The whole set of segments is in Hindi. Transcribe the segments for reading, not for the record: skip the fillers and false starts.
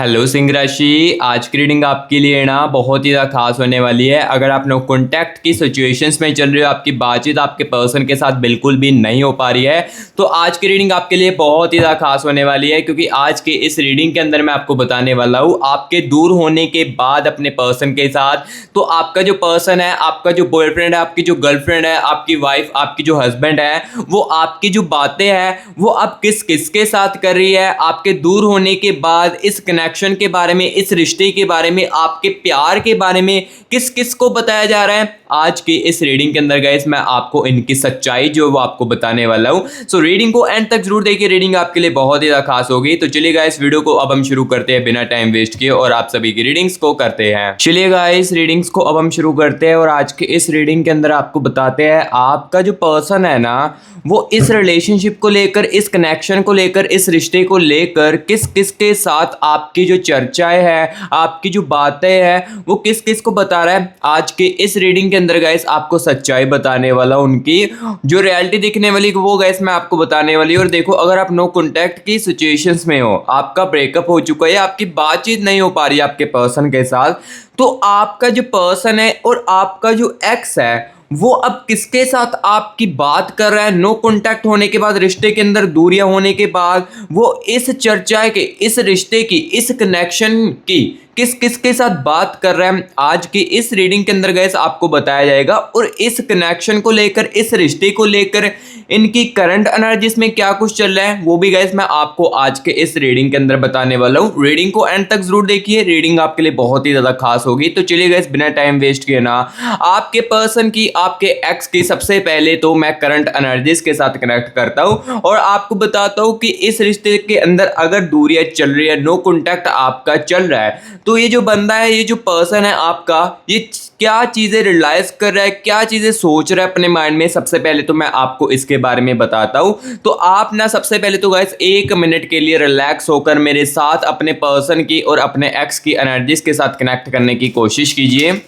हेलो सिंह राशि, आज की रीडिंग आपके लिए ना बहुत ही ज़्यादा खास होने वाली है। अगर आप लोग कॉन्टैक्ट की सिचुएशंस में चल रहे हो, आपकी बातचीत आपके पर्सन के साथ बिल्कुल भी नहीं हो पा रही है, तो आज की रीडिंग आपके लिए बहुत ही ज़्यादा खास होने वाली है। क्योंकि आज के इस रीडिंग के अंदर मैं आपको बताने वाला हूँ आपके दूर होने के बाद अपने पर्सन के साथ, तो आपका जो पर्सन है, आपका जो बॉयफ्रेंड है, आपकी जो गर्लफ्रेंड है, आपकी वाइफ, आपकी जो हस्बैंड है, वो आपकी जो बातें हैं वो अब किस किस के साथ कर रही है। आपके दूर होने के बाद इस कनेक्शन के बारे में, इस रिश्ते के बारे में, आपके प्यार के बारे में किस किस को बताया जा रहा है। आज की इस रीडिंग के अंदर गाइस मैं आपको इनकी सच्चाई जो वो आपको बताने वाला हूं। सो रीडिंग को एंड तक जरूर देखिए, रीडिंग आपके लिए बहुत ही ज्यादा खास होगी। तो चलिए गाइस, वीडियो को अब हम शुरू करते हैं बिना टाइम वेस्ट किए और आप सभी की रीडिंग्स को करते हैं। चलिए गाइस, रीडिंग्स को अब हम शुरू करते हैं और आज के इस रीडिंग के अंदर आपको बताते हैं आपका जो पर्सन है ना, वो इस रिलेशनशिप को लेकर, इस कनेक्शन को लेकर, इस रिश्ते को लेकर किस किस के साथ आपकी जो चर्चाएं हैं, आपकी जो बातें हैं, वो किस किस को बता रहा है। आज के इस रीडिंग के अंदर गाइस आपको सच्चाई बताने वाला, उनकी जो रियलिटी दिखने वाली वो गाइस मैं आपको बताने वाली। और देखो, अगर आप नो कॉन्टैक्ट की सिचुएशंस में हो, आपका ब्रेकअप हो चुका है, आपकी बातचीत नहीं हो पा रही है आपके पर्सन के साथ, तो आपका जो पर्सन है और आपका जो एक्स है वो अब किसके साथ आपकी बात कर रहा है। नो कॉन्टैक्ट होने के बाद, रिश्ते के अंदर दूरियां होने के बाद, वो इस चर्चा के, इस रिश्ते की, इस कनेक्शन की किस किस के साथ बात कर रहा है। आज की इस रीडिंग के अंदर गाइस आपको बताया जाएगा और इस कनेक्शन को लेकर, इस रिश्ते को लेकर इनकी करंट एनर्जीज में क्या कुछ चल रहा है वो भी गाइस मैं आपको आज के इस रीडिंग के अंदर बताने वाला हूं। रीडिंग को एंड तक जरूर देखिए, रीडिंग आपके लिए बहुत ही ज्यादा खास होगी। तो चलिए गाइस, बिना टाइम वेस्ट किए ना, आपके पर्सन की, आपके एक्स की सबसे पहले तो मैं करंट एनर्जीज के साथ कनेक्ट करता हूं और आपको बताता हूं कि इस रिश्ते के अंदर अगर दूरियां चल रही है, नो कॉन्टैक्ट आपका चल रहा है, तो ये जो बंदा है, ये जो पर्सन है आपका, ये क्या चीजें रियलाइज कर रहा है, क्या चीजें सोच रहा है अपने माइंड में, सबसे पहले तो मैं आपको इसके बारे में बताता हूं। तो आप ना सबसे पहले तो गाइस 1 मिनट के लिए रिलैक्स होकर मेरे साथ अपने पर्सन की और अपने एक्स की एनर्जीज के साथ कनेक्ट करने की कोशिश कीजिए।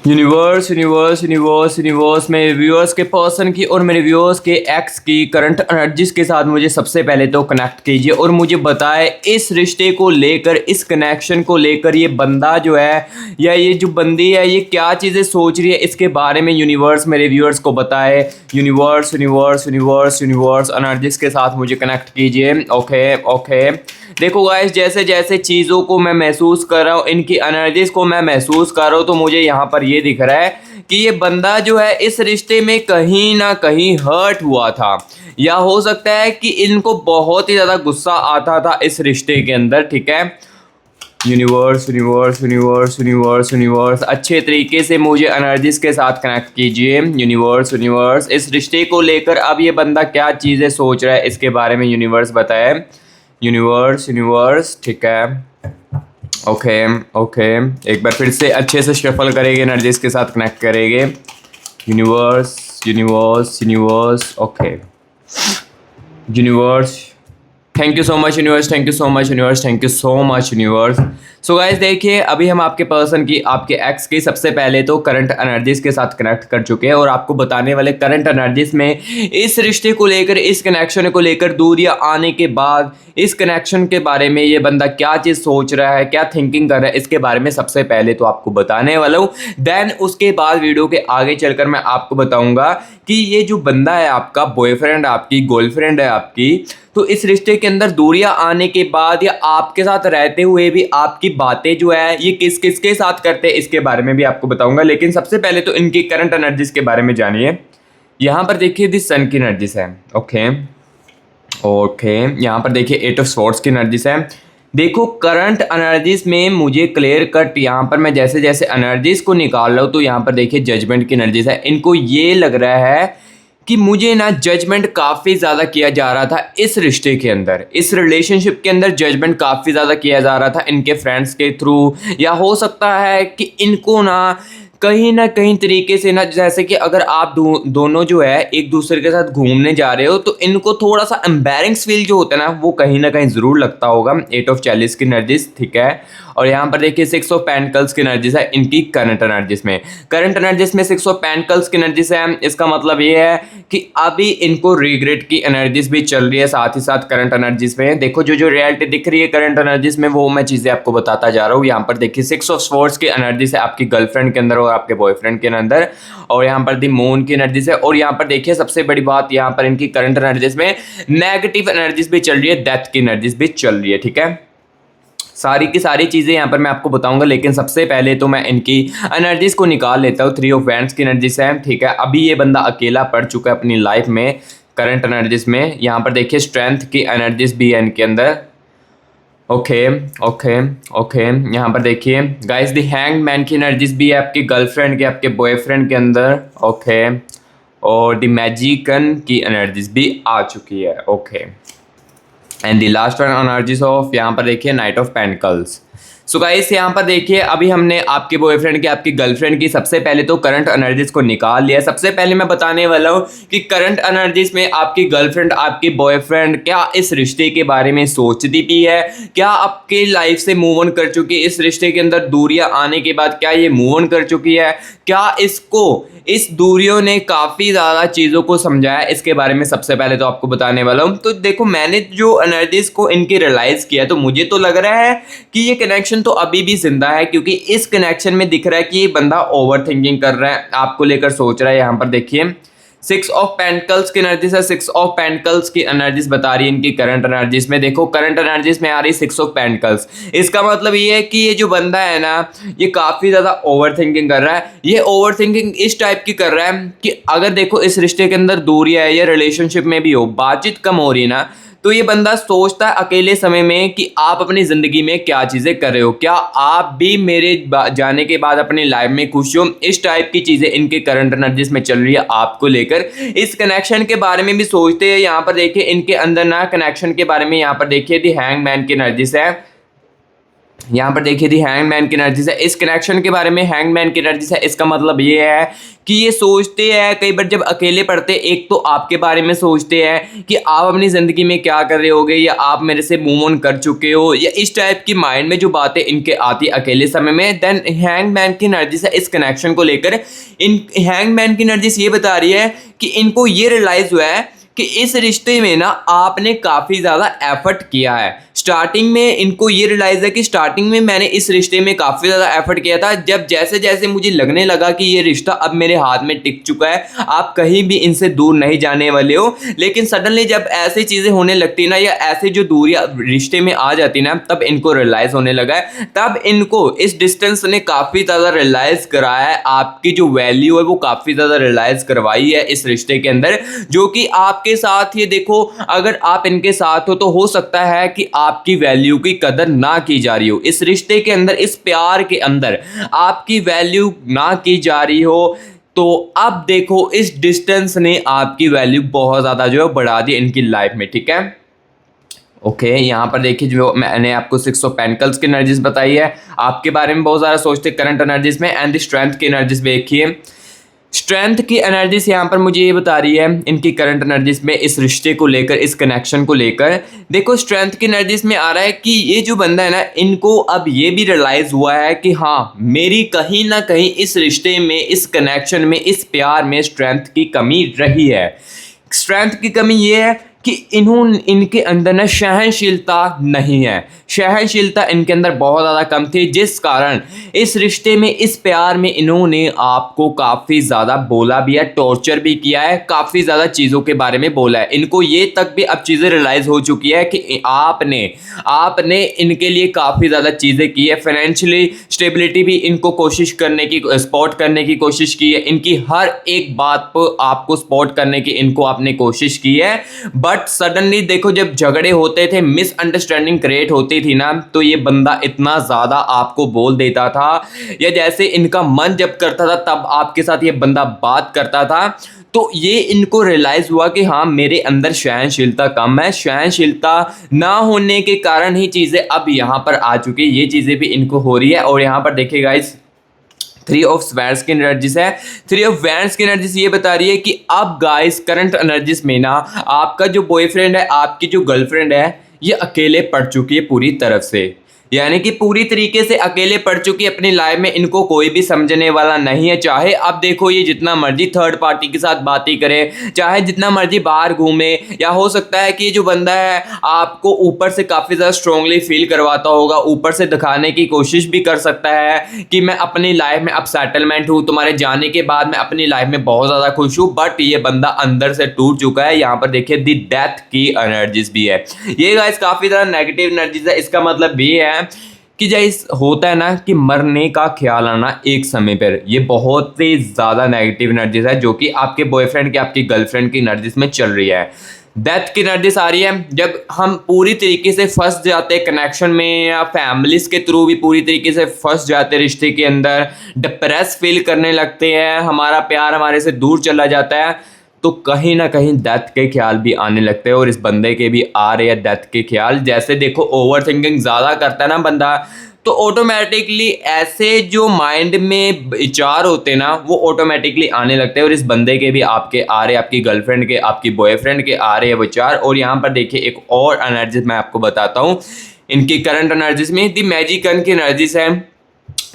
यूनिवर्स यूनिवर्स यूनिवर्स यूनिवर्स, मेरे व्यूअर्स के पर्सन की और मेरे व्यूअर्स के एक्स की करंट एनर्जीज के साथ मुझे सबसे पहले तो कनेक्ट कीजिए और मुझे बताए इस रिश्ते को लेकर, इस कनेक्शन को लेकर ये बंदा जो है या ये जो बंदी है, ये क्या चीज़ें सोच रही है, इसके बारे में यूनिवर्स मेरे व्यूअर्स को बताए। Universe universe universe universe energies के साथ मुझे कनेक्ट कीजिए। ओके ओके, देखो गाइस, जैसे जैसे चीज़ों को मैं महसूस कर रहा हूँ, इनकी एनर्जीज को मैं महसूस कर रहा हूँ, तो मुझे यहाँ पर ये दिख रहा है कि ये बंदा जो है इस रिश्ते में कहीं ना कहीं हर्ट हुआ था, या हो सकता है कि इनको बहुत ही ज़्यादा गुस्सा आता था इस रिश्ते के अंदर। ठीक है, universe universe universe universe universe, अच्छे तरीके से मुझे एनर्जीज के साथ कनेक्ट कीजिए। यूनिवर्स यूनिवर्स, इस रिश्ते को लेकर अब ये बंदा क्या चीज़ें सोच रहा है, इसके बारे में यूनिवर्स बताए। यूनिवर्स यूनिवर्स, ठीक है, ओके ओके, एक बार फिर से अच्छे से शफल करेंगे, एनर्जीज के साथ कनेक्ट करेंगे। Universe universe universe, okay, universe, thank you so much universe, thank you so much universe, thank you so much universe. So guys, देखिए, अभी हम आपके पर्सन की, आपके एक्स की सबसे पहले तो करंट एनर्जीज के साथ कनेक्ट कर चुके हैं और आपको बताने वाले करंट एनर्जीज में इस रिश्ते को लेकर, इस कनेक्शन को लेकर, दूरियां आने के बाद इस कनेक्शन के बारे में ये बंदा क्या चीज़ सोच रहा है, क्या थिंकिंग कर रहा है, इसके बारे में सबसे पहले तो आपको बताने वाला हूँ। देन उसके बाद वीडियो के आगे चलकर मैं आपको बताऊंगा कि ये जो बंदा है आपका बॉयफ्रेंड, आपकी गर्लफ्रेंड है आपकी, तो इस रिश्ते के अंदर दूरियां आने के बाद या आपके साथ रहते हुए भी आपकी बातें जो है ये किस किस के साथ करते हैं, इसके बारे में भी आपको बताऊंगा। लेकिन सबसे पहले तो इनकी करंट एनर्जीज के बारे में जानिए। यहाँ पर देखिए दी सन की एनर्जीज है। ओके ओके, यहाँ पर देखिए 8 ऑफ स्वॉर्ड्स की एनर्जीज है। देखो, करंट एनर्जीज में मुझे क्लियर कट, यहाँ पर मैं जैसे जैसे एनर्जीज को निकाल रहा हूँ तो यहाँ पर देखिए जजमेंट की एनर्जीज है। इनको ये लग रहा है कि मुझे ना जजमेंट काफ़ी ज़्यादा किया जा रहा था इस रिश्ते के अंदर, इस रिलेशनशिप के अंदर जजमेंट काफ़ी ज़्यादा किया जा रहा था इनके फ्रेंड्स के थ्रू, या हो सकता है कि इनको ना कहीं ना कहीं तरीके से ना, जैसे कि अगर आप दोनों जो है एक दूसरे के साथ घूमने जा रहे हो तो इनको थोड़ा सा एम्बैरेंस फील जो होता है ना वो कहीं ना कहीं ज़रूर लगता होगा। 8 ऑफ चैलिस की एनर्जीज, ठीक है। और यहाँ पर देखिए 6 ऑफ पेंटिकल्स की एनर्जीज है इनकी करंट एनर्जीज में। करंट एनर्जीज में 6 ऑफ पेंटिकल्स की एनर्जीज है, इसका मतलब ये है कि अभी इनको रिग्रेट की एनर्जीज भी चल रही है साथ ही साथ करंट एनर्जीज में। देखो जो रियलिटी दिख रही है करंट एनर्जीज में वो मैं चीज़ें आपको बताता जा रहा हूँ। यहाँ पर देखिए 6 ऑफ स्वॉर्ड्स की एनर्जीज है आपकी गर्लफ्रेंड के अंदर और आपके बॉयफ्रेंड के अंदर, और यहाँ पर दी मून की एनर्जीज है। और यहाँ पर देखिए सबसे बड़ी बात, यहाँ पर इनकी करंट एनर्जीज में नेगेटिव एनर्जीज भी चल रही है, डेथ की एनर्जीज भी चल रही है, ठीक है। सारी की सारी चीज़ें यहाँ पर मैं आपको बताऊंगा, लेकिन सबसे पहले तो मैं इनकी एनर्जीज को निकाल लेता हूँ। 3 ऑफ वैंड्स की एनर्जीज है, ठीक है। अभी ये बंदा अकेला पड़ चुका है अपनी लाइफ में करंट एनर्जीज में। यहाँ पर देखिए स्ट्रेंथ की एनर्जीज भी है इनके अंदर, ओके ओके ओके। यहाँ पर देखिए गाइस द हैंग्ड मैन की एनर्जीज भी है आपकी गर्लफ्रेंड के, आपके बॉयफ्रेंड के अंदर, ओके। और द मैजिकन की एनर्जीज भी आ चुकी है, okay. And the last one energies of, यहाँ पर देखिए night of pentacles. So guys यहाँ पर देखिए अभी हमने आपके बॉयफ्रेंड की, आपकी गर्लफ्रेंड की सबसे पहले तो करंट एनर्जीज को निकाल लिया। सबसे पहले मैं बताने वाला हूँ कि करंट एनर्जीज में आपकी गर्लफ्रेंड, आपकी बॉयफ्रेंड क्या इस रिश्ते के बारे में सोचती भी है, क्या आपके लाइफ से मूव ऑन कर चुकी है, इस रिश्ते के अंदर दूरियां आने के बाद क्या ये मूव ऑन कर चुकी है, क्या इसको इस दूरियों ने काफ़ी ज़्यादा चीज़ों को समझाया, इसके बारे में सबसे पहले तो आपको बताने वाला हूँ। तो देखो मैंने जो एनर्जीज को इनकी रियलाइज़ किया तो मुझे तो लग रहा है कि ये कनेक्शन तो अभी भी जिंदा है, क्योंकि इस कनेक्शन में दिख रहा है कि ये बंदा ओवर थिंकिंग कर रहा है, आपको लेकर सोच रहा है। यहाँ पर देखिए 6 ऑफ पेंटिकल्स की एनर्जीज है, 6 ऑफ पेंटिकल्स की एनर्जीज बता रही है इनकी करंट एनर्जीज में। देखो करंट एनर्जीज में आ रही 6 ऑफ पेंटिकल्स, इसका मतलब ये है कि ये जो बंदा है ना ये काफ़ी ज़्यादा ओवर थिंकिंग कर रहा है। ये ओवर थिंकिंग इस टाइप की कर रहा है कि अगर देखो इस रिश्ते के अंदर दूरी है या रिलेशनशिप में भी हो, बातचीत कम हो रही है ना, तो ये बंदा सोचता है अकेले समय में कि आप अपनी ज़िंदगी में क्या चीज़ें कर रहे हो, क्या आप भी मेरे जाने के बाद अपनी लाइफ में खुश हो। इस टाइप की चीज़ें इनके करंट एनर्जीज में चल रही है आपको लेकर। इस कनेक्शन के बारे में भी सोचते हैं। यहाँ पर देखिए इनके अंदर ना कनेक्शन के बारे में, यहाँ पर देखिए दी हैंग मैन की एनर्जीज है, यहाँ पर देखिए दी हैंग मैन की एनर्जीज है। इस कनेक्शन के बारे में हैंग मैन की एनर्जीज है, इसका मतलब ये है कि ये सोचते हैं कई बार जब अकेले पड़ते, एक तो आपके बारे में सोचते हैं कि आप अपनी ज़िंदगी में क्या कर रहे होगे, या आप मेरे से मूव ऑन कर चुके हो, या इस टाइप की माइंड में जो बातें इनके आती अकेले समय में। देन हैंग मैन की एनर्जीज है इस कनेक्शन को लेकर। इन हैंग मैन की एनर्जीज ये बता रही है कि इनको ये रियलाइज़ हुआ है कि इस रिश्ते में ना आपने काफ़ी ज़्यादा एफर्ट किया है। स्टार्टिंग में इनको ये रियलाइज़ है कि स्टार्टिंग में मैंने इस रिश्ते में काफ़ी ज़्यादा एफर्ट किया था, जब जैसे जैसे मुझे लगने लगा कि ये रिश्ता अब मेरे हाथ में टिक चुका है, आप कहीं भी इनसे दूर नहीं जाने वाले हो। लेकिन सडनली जब ऐसी चीज़ें होने लगती ना, या ऐसे जो दूरियां रिश्ते में आ जाती ना, तब इनको रियलाइज़ होने लगा है। तब इनको इस डिस्टेंस ने काफ़ी ज़्यादा रियलाइज़ कराया है, आपकी जो वैल्यू है वो काफ़ी ज़्यादा रियलाइज़ करवाई है इस रिश्ते के अंदर, जो कि आपके साथ, ये देखो अगर आप इनके साथ हो तो हो सकता है कि आपकी वैल्यू की कदर ना की जा रही हो, इस रिश्ते के अंदर, इस प्यार के अंदर आपकी वैल्यू ना की जा रही हो। तो अब देखो इस डिस्टेंस ने आपकी वैल्यू बहुत ज़्यादा जो है बढ़ा दी इनकी लाइफ में, ठीक है। ओके यहाँ पर देखिए जो मैंने आपको 6 ऑफ पेंटिकल्स की एनर्जीज बताई है, आपके बारे में बहुत ज़्यादा सोचते करंट एनर्जीज में। एंड द स्ट्रेंथ की एनर्जीज देखिए, स्ट्रेंथ की एनर्जीज यहाँ पर मुझे ये बता रही है इनकी करंट एनर्जीज में इस रिश्ते को लेकर, इस कनेक्शन को लेकर। देखो स्ट्रेंथ की एनर्जीज में आ रहा है कि ये जो बंदा है ना, इनको अब ये भी रियलाइज़ हुआ है कि हाँ मेरी कहीं ना कहीं इस रिश्ते में, इस कनेक्शन में, इस प्यार में स्ट्रेंथ की कमी रही है। स्ट्रेंथ की कमी ये है कि इनके अंदर ना सहनशीलता नहीं है, सहनशीलता इनके अंदर बहुत ज़्यादा कम थी, जिस कारण इस रिश्ते में, इस प्यार में इन्होंने आपको काफ़ी ज़्यादा बोला भी है, टॉर्चर भी किया है, काफ़ी ज़्यादा चीज़ों के बारे में बोला है। इनको ये तक भी अब चीज़ें रियलाइज़ हो चुकी है कि आपने इनके लिए काफ़ी ज़्यादा चीज़ें की है। फाइनेंशियली स्टेबिलिटी भी इनको कोशिश करने की, स्पॉट करने की कोशिश की है, इनकी हर एक बात पर आपको स्पॉट करने की इनको आपने कोशिश की है। बट सडनली देखो जब झगड़े होते थे, मिसअंडरस्टैंडिंग क्रिएट होती थी ना, तो ये बंदा इतना ज़्यादा आपको बोल देता था, या जैसे इनका मन जब करता था तब आपके साथ ये बंदा बात करता था। तो ये इनको रियलाइज़ हुआ कि हाँ मेरे अंदर सहनशीलता कम है, सहनशीलता ना होने के कारण ही चीज़ें अब यहाँ पर आ चुकी है, ये चीज़ें भी इनको हो रही है। और यहाँ पर देखिए गाइस थ्री ऑफ स्वैर्ड्स की एनर्जीज है। थ्री ऑफ वैंड्स की एनर्जीज ये बता रही है कि अब गाइस करंट एनर्जीज में ना आपका जो बॉयफ्रेंड है, आपकी जो गर्लफ्रेंड है, ये अकेले पड़ चुकी है पूरी तरफ से, यानी कि पूरी तरीके से अकेले पड़ चुकी है अपनी लाइफ में। इनको कोई भी समझने वाला नहीं है। चाहे अब देखो ये जितना मर्जी थर्ड पार्टी के साथ बातें करे, चाहे जितना मर्जी बाहर घूमे, या हो सकता है कि जो बंदा है आपको ऊपर से काफ़ी ज़्यादा स्ट्रांगली फील करवाता होगा, ऊपर से दिखाने की कोशिश भी कर सकता है कि मैं अपनी लाइफ में अब सेटलमेंट हूँ, तुम्हारे जाने के बाद मैं अपनी लाइफ में बहुत ज़्यादा खुश हूँ। बट ये बंदा अंदर से टूट चुका है। यहाँ पर देखिए दी डेथ की एनर्जीज भी है। ये गाइस काफ़ी ज़्यादा नेगेटिव एनर्जीज है। इसका मतलब भी है कि जैसे होता है ना कि मरने का ख्याल आना एक समय पर, ये बहुत ही ज़्यादा नेगेटिव एनर्जीज है जो कि आपके बॉयफ्रेंड की, आपकी गर्लफ्रेंड की एनर्जीज में चल रही है। डेथ की एनर्जीज आ रही है जब हम पूरी तरीके से फंस जाते हैं कनेक्शन में, या फैमिलीज के थ्रू भी पूरी तरीके से फंस जाते हैं रिश्ते के अंदर, डिप्रेस फील करने लगते हैं, हमारा प्यार हमारे से दूर चला जाता है, तो कहीं ना कहीं डेथ के ख्याल भी आने लगते हैं। और इस बंदे के भी आ रहे हैं डेथ के ख्याल। जैसे देखो ओवर थिंकिंग ज़्यादा करता है ना बंदा, तो ऑटोमेटिकली ऐसे जो माइंड में विचार होते हैं ना वो ऑटोमेटिकली आने लगते हैं। और इस बंदे के भी आपके आ रहे, आपकी गर्लफ्रेंड के, आपकी बॉयफ्रेंड के आ रहे हैं विचार। और यहाँ पर देखिए एक और एनर्जी मैं आपको बताता हूँ इनकी करंट एनर्जीज में, दी मैजिकन की एनर्जीज है।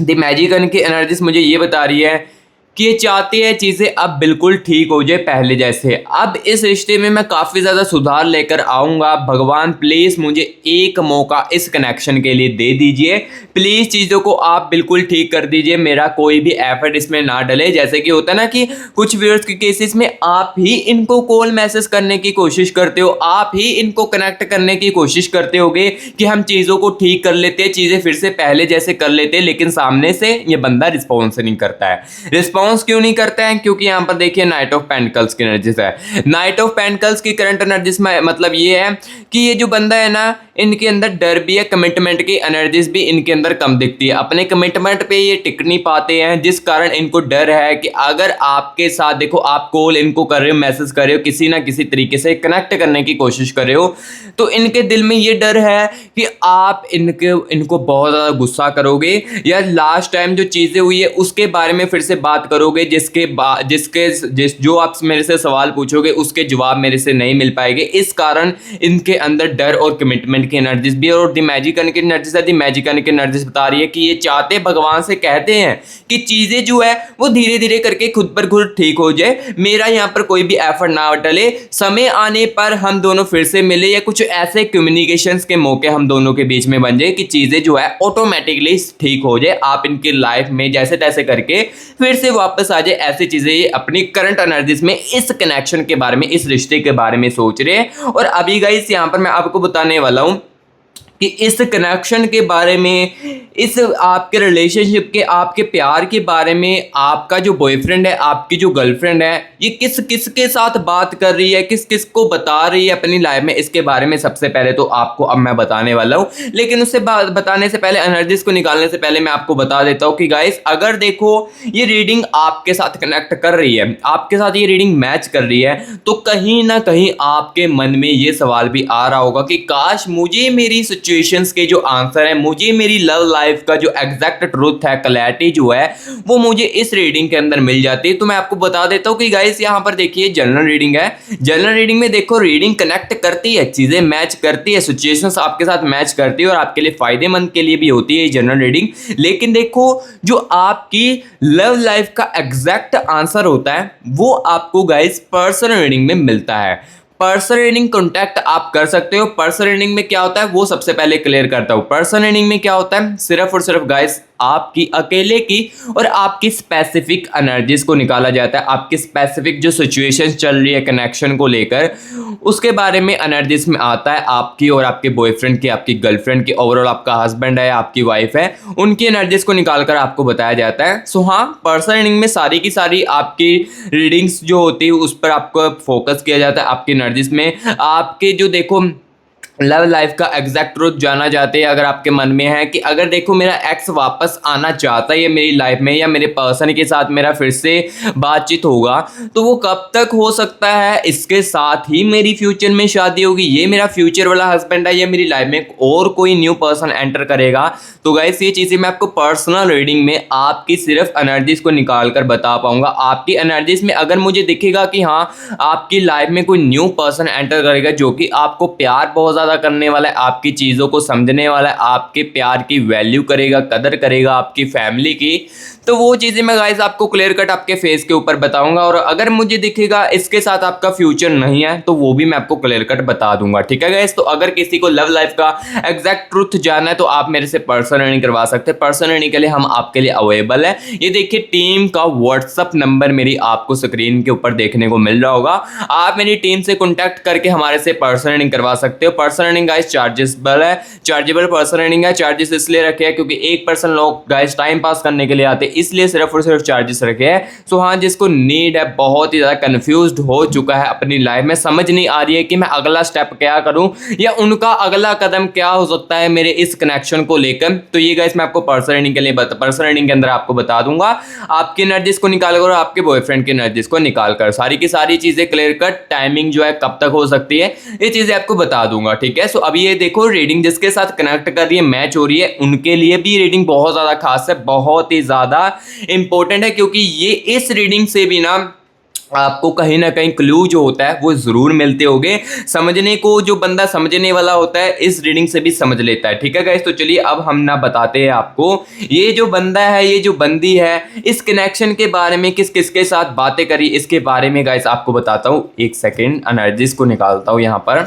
दी मैजिकन की एनर्जीज मुझे ये बता रही है कि ये चाहते हैं चीज़ें अब बिल्कुल ठीक हो जाए पहले जैसे। अब इस रिश्ते में मैं काफ़ी ज़्यादा सुधार लेकर आऊँगा। भगवान प्लीज़ मुझे एक मौका इस कनेक्शन के लिए दे दीजिए। प्लीज़ चीज़ों को आप बिल्कुल ठीक कर दीजिए, मेरा कोई भी एफर्ट इसमें ना डले। जैसे कि होता है ना कि कुछ व्यूअर्स के केसेस में आप ही इनको कॉल मैसेज करने की कोशिश करते हो, आप ही इनको कनेक्ट करने की कोशिश करते होगे कि हम चीज़ों को ठीक कर लेते हैं, चीज़ें फिर से पहले जैसे कर लेते हैं, लेकिन सामने से ये बंदा रिस्पॉन्स नहीं करता है। रिस्पॉन्स क्यों नहीं करते हैं? क्योंकि यहाँ पर देखिए नाइट ऑफ पेंटिकल्स की एनर्जीज है। नाइट ऑफ पेंटिकल्स की करंट एनर्जीज में मतलब ये है कि ये जो बंदा है ना, इनके अंदर डर भी है, कमिटमेंट की एनर्जीज भी इनके अंदर कम दिखती है। अपने कमिटमेंट पे ये टिक नहीं पाते हैं, जिस कारण इनको डर है कि अगर आपके साथ देखो आप कॉल इनको कर रहे हो, मैसेज कर रहे हो, किसी ना किसी तरीके से कनेक्ट करने की कोशिश कर रहे हो, तो इनके दिल में ये डर है कि आप इनको बहुत ज़्यादा गुस्सा करोगे, या लास्ट टाइम जो चीज़ें हुई है उसके बारे में फिर से बात करोगे, जो आप मेरे से सवाल पूछोगे उसके जवाब मेरे से नहीं मिल पाएंगे। इस कारण इनके अंदर डर और कमिटमेंट की एनर्जीज भी है। और दी मैजिकन की एनर्जीज है। दी मैजिकन की एनर्जीज बता रही है कि ये चाहते भगवान से कहते हैं कि चीज़ें जो है वो धीरे धीरे करके खुद पर खुद ठीक हो जाए, मेरा यहाँ पर कोई भी एफर्ट ना डले, समय आने पर हम दोनों फिर से मिले, या कुछ ऐसे कम्युनिकेशंस के मौके हम दोनों के बीच में बन जाए कि चीज़ें जो है ऑटोमेटिकली ठीक हो जाए, आप इनकी लाइफ में जैसे तैसे करके फिर से वापस आ जाए। ऐसी चीज़ें ये अपनी करंट एनर्जीज में इस कनेक्शन के बारे में, इस रिश्ते के बारे में सोच रहे हैं। और अभी गाइस यहाँ पर मैं आपको बताने वाला हूँ कि इस कनेक्शन के बारे में, इस आपके रिलेशनशिप के, आपके प्यार के बारे में, आपका जो बॉयफ्रेंड है, आपकी जो गर्लफ्रेंड है, ये किस किस के साथ बात कर रही है, किस किस को बता रही है अपनी लाइफ में, इसके बारे में सबसे पहले तो आपको अब मैं बताने वाला हूँ। लेकिन उससे बताने से पहले, एनर्जीज को निकालने से पहले मैं आपको बता देता हूँ कि गाइस अगर देखो ये रीडिंग आपके साथ कनेक्ट कर रही है, आपके साथ ये रीडिंग मैच कर रही है, तो कहीं ना कहीं आपके मन में ये सवाल भी आ रहा होगा कि काश मुझे मेरी सिचुएशंस के जो आंसर है, मुझे मेरी लव लाइफ का जो एग्जैक्ट ट्रूथ है, क्लैरिटी जो है, वो मुझे इस रीडिंग के अंदर मिल जाती है। तो मैं आपको बता देता हूँ कि गाइस यहाँ पर देखिए जनरल रीडिंग है। जनरल रीडिंग में देखो रीडिंग कनेक्ट करती है, चीज़ें मैच करती है, सिचुएशंस आपके साथ मैच करती है और आपके लिए फायदेमंद के लिए भी होती है ये जनरल रीडिंग। लेकिन देखो जो आपकी लव लाइफ का एग्जैक्ट आंसर होता है वो आपको गाइस पर्सनल रीडिंग में मिलता है। पर्सनल रीडिंग कॉन्टैक्ट आप कर सकते हो। पर्सनल रीडिंग में क्या होता है वो सबसे पहले क्लियर करता हूँ। पर्सनल रीडिंग में क्या होता है, सिर्फ और सिर्फ गाइस आपकी अकेले की और आपकी स्पेसिफिक एनर्जीज को निकाला जाता है। आपकी स्पेसिफिक जो सिचुएशन चल रही है कनेक्शन को लेकर, उसके बारे में एनर्जीज में आता है। आपकी और आपके बॉयफ्रेंड की, आपकी गर्लफ्रेंड की, ओवरऑल आपका हस्बैंड है, आपकी वाइफ है, उनकी एनर्जीज को निकालकर आपको बताया जाता है। सो हाँ, पर्सनल रीडिंग में सारी की सारी आपकी रीडिंग्स जो होती है उस पर आपको फोकस किया जाता है। आपकी एनर्जीज में आपके जो देखो लव लाइफ का एग्जैक्ट ट्रुथ जानना चाहते हैं, अगर आपके मन में है कि अगर देखो मेरा एक्स वापस आना चाहता है मेरी लाइफ में, या मेरे पर्सन के साथ मेरा फिर से बातचीत होगा, तो वो कब तक हो सकता है, इसके साथ ही मेरी फ्यूचर में शादी होगी, ये मेरा फ्यूचर वाला हस्बैंड है, या मेरी लाइफ में और कोई न्यू पर्सन एंटर करेगा। तो गाइस ये चीज़ें मैं आपको पर्सनल रीडिंग में आपकी सिर्फ एनर्जीज को निकाल कर बता पाऊंगा। आपकी एनर्जीज में अगर मुझे दिखेगा कि हाँ आपकी लाइफ में कोई न्यू पर्सन एंटर करेगा जो कि आपको प्यार बहुत ज़्यादा करने वाला है, आपकी चीज़ों को समझने वाला है, आपके प्यार की वैल्यू करेगा, कदर करेगा आपकी फैमिली की, तो वो चीज़ें मैं गाइस आपको क्लियर कट आपके फेस के ऊपर बताऊंगा। और अगर मुझे दिखेगा इसके साथ आपका फ्यूचर नहीं है तो वो भी मैं आपको क्लियर कट बता दूंगा, ठीक है गाइस। तो अगर किसी को लव लाइफ का एग्जैक्ट ट्रुथ जानना है तो आप मेरे से पर्सनल अर्निंग करवा सकते हैं। पर्सनल अर्निंग के लिए हम आपके लिए अवेलेबल है। ये देखिए टीम का व्हाट्सअप नंबर मेरी आपको स्क्रीन के ऊपर देखने को मिल रहा होगा। आप मेरी टीम से कॉन्टैक्ट करके हमारे से पर्सनल अर्निंग करवा सकते हो। पर्सनल अर्निंग गाइस चार्जेबल है, चार्जेबल पर्सनल अर्निंग है। चार्जेस इसलिए रखे हैं क्योंकि एक पर्सन लोग गाइस टाइम पास करने के लिए आते हैं, इसलिए सिर्फ और सिर्फ चार्जेस रखे हैं। सो हाँ, जिसको नीड है, बहुत ही ज़्यादा कंफ्यूज्ड हो चुका है अपनी लाइफ में, समझ नहीं आ रही है कि मैं अगला स्टेप क्या करूं या उनका अगला कदम क्या हो सकता है मेरे इस कनेक्शन को लेकर, तो ये गाइस मैं आपको पर्सनल अर्निंग के लिए पर्सनल अर्निंग के अंदर आपको बता दूंगा। आपकी एनर्जीज को निकाल कर और आपके बॉयफ्रेंड की एनर्जीज को निकाल कर सारी की सारी चीजें क्लियर कट, टाइमिंग जो है कब तक हो सकती है, ये चीजें आपको बता दूंगा, ठीक है। सो अभी ये देखो रीडिंग जिसके साथ कनेक्ट कर रही है, मैच हो रही है, उनके लिए भी रीडिंग बहुत ज्यादा खास है, बहुत ही ज्यादा इंपॉर्टेंट है, क्योंकि ये इस रीडिंग से भी ना आपको कहीं ना कहीं क्लू जो होता है वो जरूर मिलते होंगे। समझने को जो बंदा समझने वाला होता है इस रीडिंग से भी समझ लेता है, ठीक है गाइस। तो चलिए अब हम ना बताते हैं आपको ये जो बंदा है, ये जो बंदी है, इस कनेक्शन के बारे में किस किस के साथ बातें करी, इसके बारे में गाइस आपको बताता हूँ। एक सेकेंड, एनर्जीज को निकालता हूँ यहाँ पर।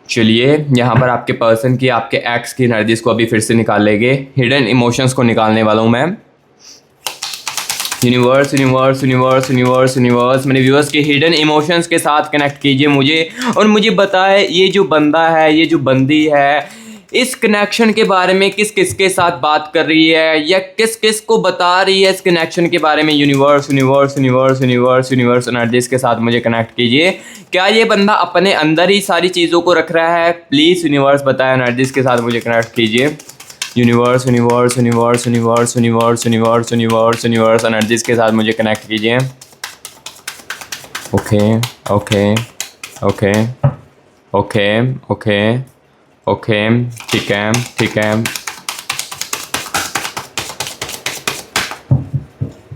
चलिए यहाँ पर आपके पर्सन की, आपके एक्स की एनर्जीज को अभी फिर से निकाल लेंगे। हिडन इमोशंस को निकालने वाला हूँ मैं। Universe universe universe universe universe मेरे व्यूअर्स के हिडन इमोशंस के साथ कनेक्ट कीजिए मुझे, और मुझे बताए ये जो बंदा है, ये जो बंदी है, इस कनेक्शन के बारे में किस किस के साथ बात कर रही है या किस किस को बता रही है इस कनेक्शन के बारे में। Universe universe universe universe universe energies के साथ मुझे कनेक्ट कीजिए। क्या ये बंदा अपने अंदर ही सारी चीज़ों को रख रहा है? प्लीज़ यूनिवर्स बताए, एनर्जीज के साथ मुझे कनेक्ट कीजिए। Universe universe universe universe universe universe universe universe energies के साथ मुझे कनेक्ट कीजिए। Okay okay okay okay okay okay, ठीक है ठीक है,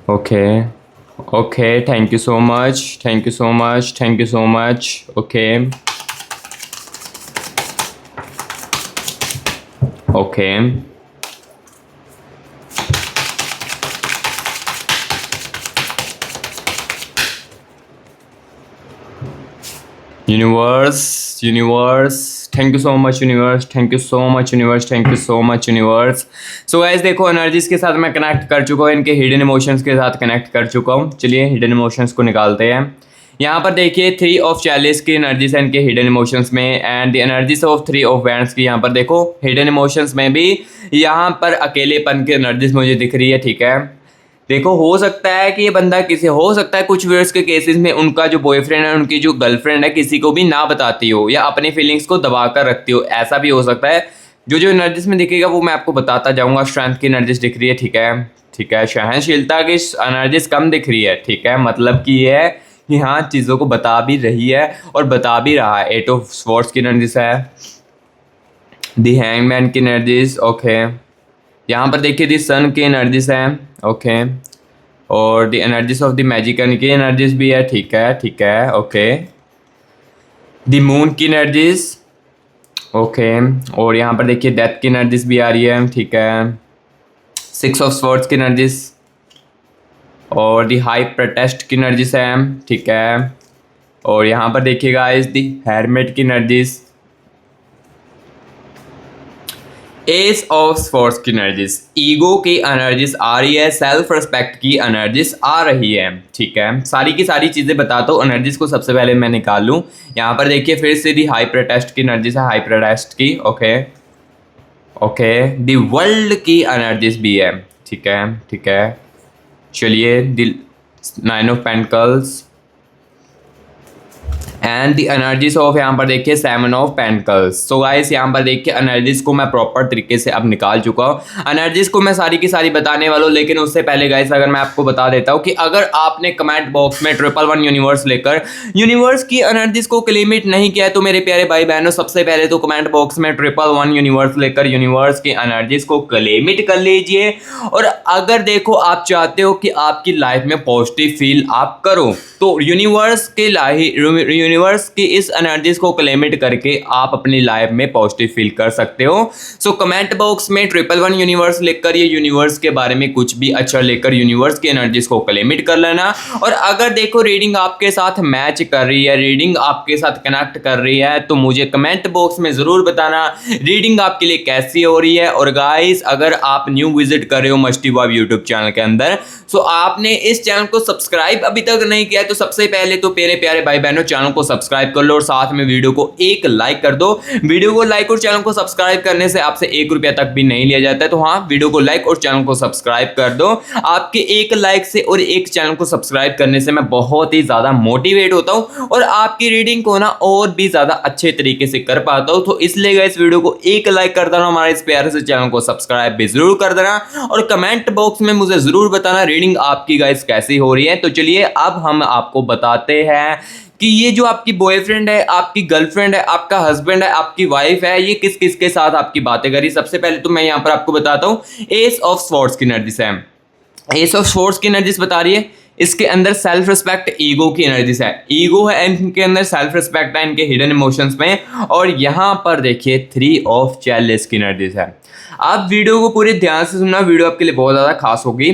okay okay, thank you so much, thank you so much, thank you so much. Okay okay universe universe, thank you so much universe, thank you so much universe, thank you so much universe. So guys देखो एनर्जीज के साथ मैं कनेक्ट कर चुका हूँ, इनके हिडन इमोशंस के साथ कनेक्ट कर चुका हूँ। चलिए हिडन इमोशंस को निकालते हैं। यहाँ पर देखिए 3 ऑफ चैलिस की एनर्जीज है इनके हिडन इमोशंस में, and the energies of 3 of wands की यहाँ पर देखो हिडन इमोशंस में भी यहाँ पर अकेलेपन की एनर्जीज मुझे दिख रही है, ठीक है। देखो हो सकता है कि ये बंदा किसी, हो सकता है कुछ व्यूअर्स के केसेस में उनका जो बॉयफ्रेंड है, उनकी जो गर्लफ्रेंड है, किसी को भी ना बताती हो या अपनी फीलिंग्स को दबा कर रखती हो, ऐसा भी हो सकता है। जो जो एनर्जीज में दिखेगा वो मैं आपको बताता जाऊंगा। स्ट्रेंथ की एनर्जीज दिख रही है, ठीक है ठीक है। सहनशीलता की एनर्जीज कम दिख रही है, ठीक है, मतलब कि ये है कि हाँ चीज़ों को बता भी रही है और बता भी रहा है। 8 ऑफ स्वॉर्ड्स की एनर्जीज है, दी हैंगमैन की एनर्जीज, ओके। यहाँ पर देखिए दी सन की एनर्जीज है, ओके, और दी एनर्जीज ऑफ द मैजिकन की एनर्जीज भी है, ठीक है ठीक है, ओके। दी मून की एनर्जीज, ओके, और यहाँ पर देखिए डेथ की एनर्जीज भी आ रही है, ठीक है। 6 ऑफ स्वॉर्ड्स की एनर्जीज और दी हाई प्रोटेस्ट की एनर्जीज है, ठीक है। और यहाँ पर देखिएगा इस दी हेरमेट की एनर्जीज, एस ऑफ स्वॉर्ड्स की एनर्जीज, ईगो की एनर्जीज आ रही है, सेल्फ रिस्पेक्ट की एनर्जीज आ रही है, ठीक है। सारी की सारी चीज़ें बताता हूँ। एनर्जीज को सबसे पहले मैं निकाल लूँ। यहाँ पर देखिए फिर से दी हाई प्रोटेस्ट की एनर्जीज है, हाई प्रोटेस्ट की, ओके ओके। दी वर्ल्ड की एनर्जीज भी है, ठीक है ठीक है। चलिए दी 9 of pentacles and the energies of यहाँ पर देखिए 7 ऑफ पेंटिकल्स। सो गाइस यहाँ पर देखिए एनर्जीज को मैं प्रॉपर तरीके से अब निकाल चुका हूँ। एनर्जीज को मैं सारी की सारी बताने वाला हूँ, लेकिन उससे पहले गाइस अगर मैं आपको बता देता हूँ कि अगर आपने कमेंट बॉक्स में 111 यूनिवर्स लेकर यूनिवर्स की एनर्जीज को क्लेमिट नहीं किया है तो मेरे प्यारे भाई बहनों सबसे पहले तो कमेंट बॉक्स में 111 यूनिवर्स लेकर यूनिवर्स की एनर्जीज को क्लेमिट कर लीजिए। और अगर देखो आप चाहते हो कि आपकी लाइफ में पॉजिटिव फील आप करो तो यूनिवर्स की इस एनर्जीज को क्लेमिट करके आप अपनी लाइफ में पॉजिटिव फील कर सकते हो। सो कमेंट बॉक्स में 111 यूनिवर्स लेकर ये यूनिवर्स के बारे में कुछ भी अच्छा लेकर यूनिवर्स की एनर्जीज को क्लेमिट कर लेना। और अगर देखो रीडिंग आपके साथ मैच कर रही है, रीडिंग आपके साथ कनेक्ट कर रही है तो मुझे कमेंट बॉक्स में जरूर बताना रीडिंग आपके लिए कैसी हो रही है। और गाइस अगर आप न्यू विजिट कर रहे हो मस्ती वाव यूट्यूब चैनल के अंदर सो आपने इस चैनल को सब्सक्राइब अभी तक नहीं किया तो सबसे पहले तो मेरे प्यारे भाई बहनों चैनल को सब्सक्राइब कर लो और साथ में वीडियो को एक लाइक कर दो। वीडियो को लाइक और चैनल को सब्सक्राइब करने से आपसे 1 रुपया तक भी नहीं लिया जाता है, तो हाँ वीडियो को लाइक और चैनल को सब्सक्राइब कर दो। आपके एक लाइक से और एक चैनल को सब्सक्राइब करने से मैं बहुत ही ज्यादा मोटिवेट होता हूँ और आपकी रीडिंग को ना और भी ज्यादा अच्छे तरीके से कर पाता हूँ। तो इसलिए इस वीडियो को एक लाइक कर देना, हमारे इस प्यारे से चैनल को सब्सक्राइब भी जरूर कर देना और कमेंट बॉक्स में मुझे जरूर बताना रीडिंग आपकी गाइस कैसी हो रही है। तो चलिए अब हम आपको बताते हैं कि ये जो आपकी बॉयफ्रेंड है, आपकी गर्लफ्रेंड है, आपका हस्बैंड है, आपकी वाइफ है, ये किस किस के साथ आपकी बातें करी। सबसे पहले तो मैं यहाँ पर आपको बताता हूँ एस ऑफ स्वॉर्ड्स की एनर्जीज है। एस ऑफ स्वॉर्ड्स की एनर्जीज बता रही है इसके अंदर सेल्फ रिस्पेक्ट ईगो की एनर्जीज है। ईगो है इनके अंदर, सेल्फ रिस्पेक्ट है इनके हिडन इमोशंस में। और यहाँ पर देखिए 3 ऑफ चैलेंज की एनर्जीज है। आप वीडियो को पूरे ध्यान से सुनना, वीडियो आपके लिए बहुत ज्यादा खास होगी।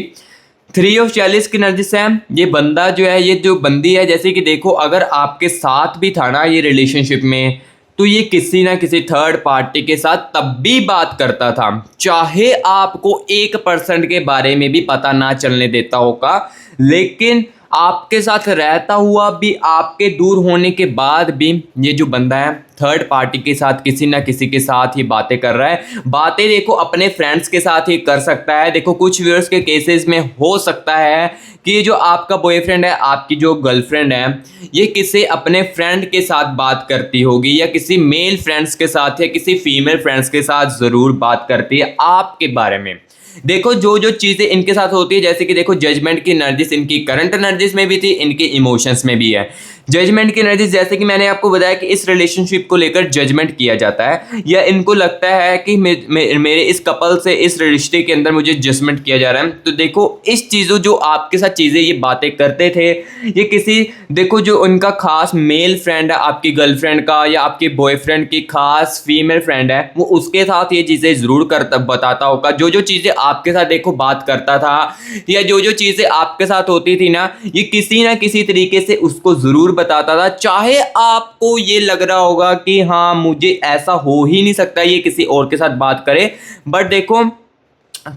3 ऑफ चैलेंज की एनर्जीज है। ये बंदा जो है, ये जो बंदी है, जैसे कि देखो अगर आपके साथ भी था ना ये रिलेशनशिप में तो ये किसी ना किसी थर्ड पार्टी के साथ तब भी बात करता था, चाहे आपको 1% के बारे में भी पता ना चलने देता होगा, लेकिन आपके साथ रहता हुआ भी, आपके दूर होने के बाद भी ये जो बंदा है थर्ड पार्टी के साथ किसी ना किसी के साथ ही बातें कर रहा है। बातें देखो अपने फ्रेंड्स के साथ ही कर सकता है। देखो कुछ व्यूअर्स के केसेस में हो सकता है कि ये जो आपका बॉयफ्रेंड है, आपकी जो गर्लफ्रेंड है, ये किसी अपने फ्रेंड के साथ बात करती होगी या किसी मेल फ्रेंड्स के साथ या किसी फीमेल फ्रेंड्स के साथ ज़रूर बात करती है आपके बारे में। देखो जो जो चीज़ें इनके साथ होती है, जैसे कि देखो जजमेंट की एनर्जीज इनकी करंट एनर्जीज में भी थी, इनके इमोशंस में भी है। जजमेंट की एनर्जीज जैसे कि मैंने आपको बताया कि इस रिलेशनशिप को लेकर जजमेंट किया जाता है या इनको लगता है कि मेरे इस कपल से, इस रिश्ते के अंदर मुझे जजमेंट किया जा रहा है। तो देखो इस चीज़ों जो आपके साथ चीज़ें ये बातें करते थे, ये किसी देखो जो उनका खास मेल फ्रेंड है आपकी गर्लफ्रेंड का या आपके बॉयफ्रेंड की खास फीमेल फ्रेंड है, वो उसके साथ ये चीज़ें ज़रूर बताता होगा। जो जो चीज़ें आपके साथ देखो बात करता था या जो जो चीज़ें आपके साथ होती थी ना, ये किसी ना किसी तरीके से उसको ज़रूर बताता था। चाहे आपको ये लग रहा होगा कि हाँ मुझे ऐसा हो ही नहीं सकता ये किसी और के साथ बात करे, बट देखो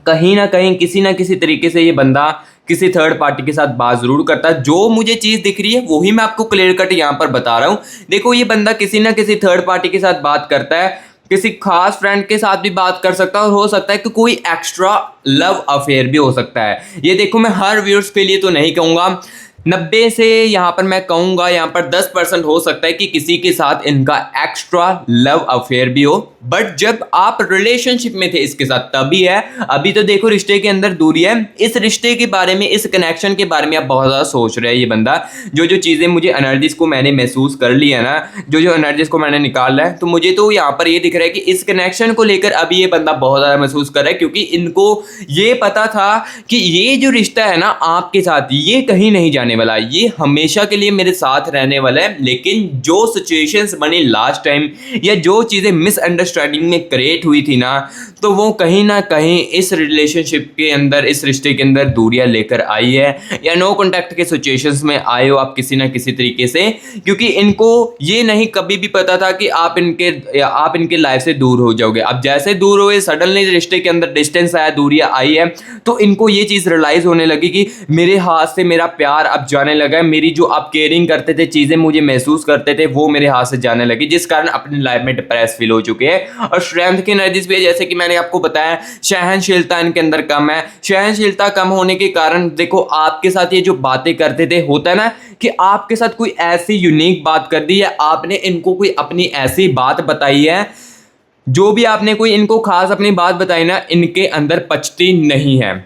कहीं ना कहीं किसी ना किसी तरीके से ये बंदा किसी थर्ड पार्टी के साथ बात जरूर करता है। जो मुझे चीज दिख रही है वही मैं आपको क्लियर कट यहाँ पर बता रहा हूँ। देखो ये बंदा किसी ना किसी थर्ड पार्टी के साथ बात करता है, किसी खास फ्रेंड के साथ भी बात कर सकता है और हो सकता है कि कोई एक्स्ट्रा लव अफेयर भी हो सकता है। ये देखो मैं हर व्यूअर्स के लिए तो नहीं कहूँगा, 90 से यहाँ पर मैं कहूँगा यहाँ पर 10% हो सकता है कि किसी के साथ इनका एक्स्ट्रा लव अफेयर भी हो, बट जब आप रिलेशनशिप में थे इसके साथ तभी है। अभी तो देखो रिश्ते के अंदर दूरी है। इस रिश्ते के बारे में, इस कनेक्शन के बारे में आप बहुत ज़्यादा सोच रहे हैं। ये बंदा जो जो चीज़ें मुझे एनर्जीज को मैंने महसूस कर ली है ना, जो जो एनर्जीज को मैंने निकाला है, तो मुझे तो यहाँ पर ये दिख रहा है कि इस कनेक्शन को लेकर अभी ये बंदा बहुत ज़्यादा महसूस कर रहा है, क्योंकि इनको ये पता था कि ये जो रिश्ता है ना आपके साथ, ये कहीं नहीं जाने वाला, ये हमेशा के लिए मेरे साथ रहने वाला है। लेकिन जो सिचुएशंस बनी लास्ट टाइम या जो चीज़ें मिसअंडरस्टैंडिंग में क्रिएट हुई थी ना, तो वो कहीं ना कहीं इस रिलेशनशिप के अंदर, इस रिश्ते के अंदर दूरियां लेकर आई है या नो कॉन्टैक्ट के सिचुएशंस में आए हो आप किसी ना किसी तरीके से, क्योंकि इनको ये नहीं कभी भी पता था कि आप इनके लाइफ से दूर हो जाओगे। अब जैसे दूर हुए, सडनली रिश्ते के अंदर डिस्टेंस आया, दूरियां आई है, तो इनको ये चीज़ रियलाइज होने लगी कि मेरे हाथ से मेरा प्यार अब अब जाने लगा है, मेरी जो आप केयरिंग करते थे, चीज़ें मुझे महसूस करते थे, वो मेरे हाथ से जाने लगी, जिस कारण अपनी लाइफ में डिप्रेस फील हो चुके हैं। और स्ट्रेंथ की एनर्जीज भी है, जैसे कि मैंने आपको बताया सहनशीलता इनके अंदर कम है। सहनशीलता कम होने के कारण देखो आपके साथ ये जो बातें करते थे, होता है ना कि आपके साथ कोई ऐसी यूनिक बात कर दी है, आपने इनको कोई अपनी ऐसी बात बताई है, जो भी आपने कोई इनको खास अपनी बात बताई ना, इनके अंदर पचती नहीं है।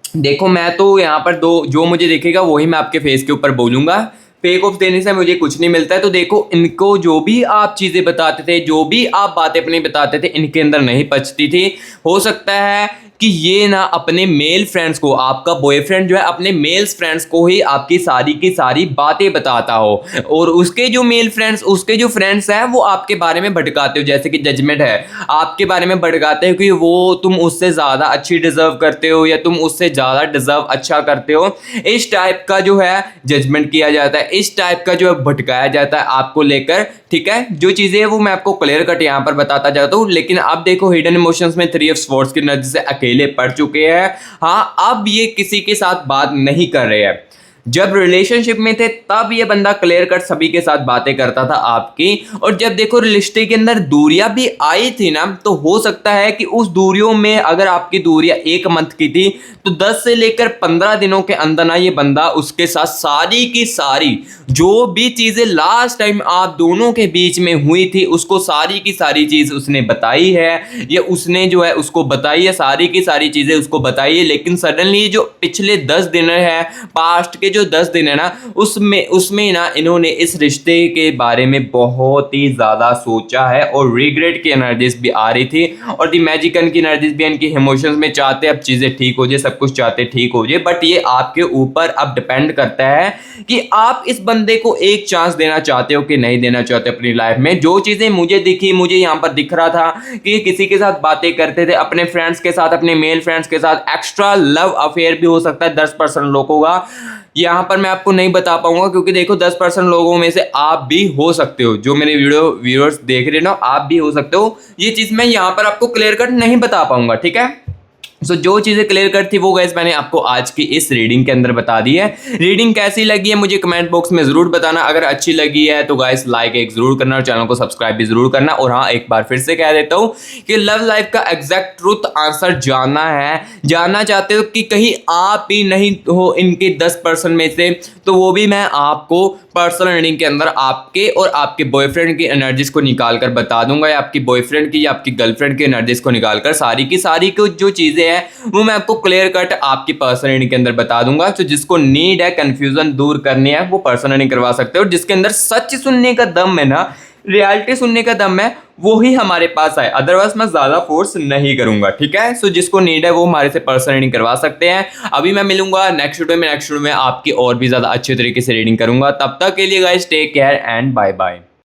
देखो मैं तो यहाँ पर दो जो मुझे दिखेगा वही मैं आपके फेस के ऊपर बोलूँगा, फेक ऑफ देने से मुझे कुछ नहीं मिलता है। तो देखो इनको जो भी आप चीज़ें बताते थे, जो भी आप बातें अपनी बताते थे, इनके अंदर नहीं पचती थी। हो सकता है कि ये ना अपने मेल फ्रेंड्स को, आपका बॉयफ्रेंड जो है अपने मेल्स फ्रेंड्स को ही आपकी सारी की सारी बातें बताता हो, और उसके जो मेल फ्रेंड्स, उसके जो फ्रेंड्स हैं वो आपके बारे में भटकाते हो, जैसे कि जजमेंट है, आपके बारे में भटकाते हो कि वो तुम उससे ज़्यादा अच्छी डिजर्व करते हो या तुम उससे ज़्यादा डिजर्व अच्छा करते हो। इस टाइप का जो है जजमेंट किया जाता है, इस टाइप का जो है भटकाया जाता है आपको लेकर। ठीक है, जो चीज़ें हैं वो मैं आपको क्लियर कट यहाँ पर बताता जाता हूँ। लेकिन अब देखो हिडन इमोशंस में 3 ऑफ स्वॉर्ड्स की एनर्जी से अकेले पड़ चुके हैं। हाँ, अब ये किसी के साथ बात नहीं कर रहे हैं। जब रिलेशनशिप में थे तब ये बंदा क्लियर कट सभी के साथ बातें करता था आपकी, और जब देखो रिश्ते के अंदर दूरियां भी आई थी ना, तो हो सकता है कि उस दूरियों में अगर आपकी दूरियां 1 मंथ की थी, तो 10 से लेकर 15 दिनों के अंदर ना ये बंदा उसके साथ सारी की सारी जो भी चीजें लास्ट टाइम आप दोनों के बीच में हुई थी, उसको सारी की सारी चीज उसने बताई है, या उसने जो है उसको बताई है, सारी की सारी चीजें उसको बताई है। लेकिन सडनली जो पिछले 10 दिन है, पास्ट के जो 10 दिन है ना, उसमें ना इन्होंने इस रिश्ते के बारे में बहुत ही ज्यादा सोचा है, और रिग्रेट की एनर्जीज भी आ रही थी, और दी मैजिकन की एनर्जीज भी, इनकी इमोशंस में चाहते अब चीजें ठीक हो जाए, सब कुछ चाहते ठीक हो जाए। बट ये आपके ऊपर अब डिपेंड करता है कि आप इस बंदे को एक चांस देना चाहते हो कि नहीं देना चाहते अपनी लाइफ में। जो चीजें मुझे दिखी, मुझे यहाँ पर दिख रहा था कि किसी के साथ बातें करते थे, अपने फ्रेंड्स के साथ, अपने मेल फ्रेंड्स के साथ, एक्स्ट्रा लव अफेयर भी हो सकता है 10% लोगों का। यहाँ पर मैं आपको नहीं बता पाऊंगा, क्योंकि देखो 10% लोगों में से आप भी हो सकते हो, जो मेरे वीडियो व्यूअर्स देख रहे हो ना, आप भी हो सकते हो। ये चीज मैं यहाँ पर आपको क्लियर कट नहीं बता पाऊंगा, ठीक है। सो जो चीज़ें क्लियर कट थी वो गाइस मैंने आपको आज की इस रीडिंग के अंदर बता दी है। रीडिंग कैसी लगी है मुझे कमेंट बॉक्स में जरूर बताना। अगर अच्छी लगी है तो गाइस लाइक एक जरूर करना, और चैनल को सब्सक्राइब भी जरूर करना। और हाँ, एक बार फिर से कह देता हूँ कि लव लाइफ का एग्जैक्ट ट्रूथ आंसर जानना है, जानना चाहते हो कि कहीं आप ही नहीं हो इनके 10% में से, तो वो भी मैं आपको पर्सनल रीडिंग के अंदर आपके और आपके बॉयफ्रेंड की एनर्जीज को निकाल कर बता दूंगा, या आपकी बॉयफ्रेंड की या आपकी गर्लफ्रेंड की एनर्जीज को निकाल कर सारी की सारी को जो चीजें हैं वो मैं आपको क्लियर कट आपकी पर्सनल रीडिंग के अंदर बता दूंगा। तो जिसको नीड है, कंफ्यूजन दूर करनी है, वो पर्सनल रीडिंग करवा सकते हो। जिसके अंदर सच सुनने का दम है ना, रियलिटी सुनने का दम है, वो ही हमारे पास आए, अदरवाइज मैं ज्यादा फोर्स नहीं करूंगा, ठीक है। सो जिसको नीड है वो हमारे से पर्सनल रीडिंग करवा सकते हैं। अभी मैं मिलूंगा नेक्स्ट वीडियो में आपकी और भी ज्यादा अच्छे तरीके से रीडिंग करूंगा। तब तक के लिए guys take care and bye bye.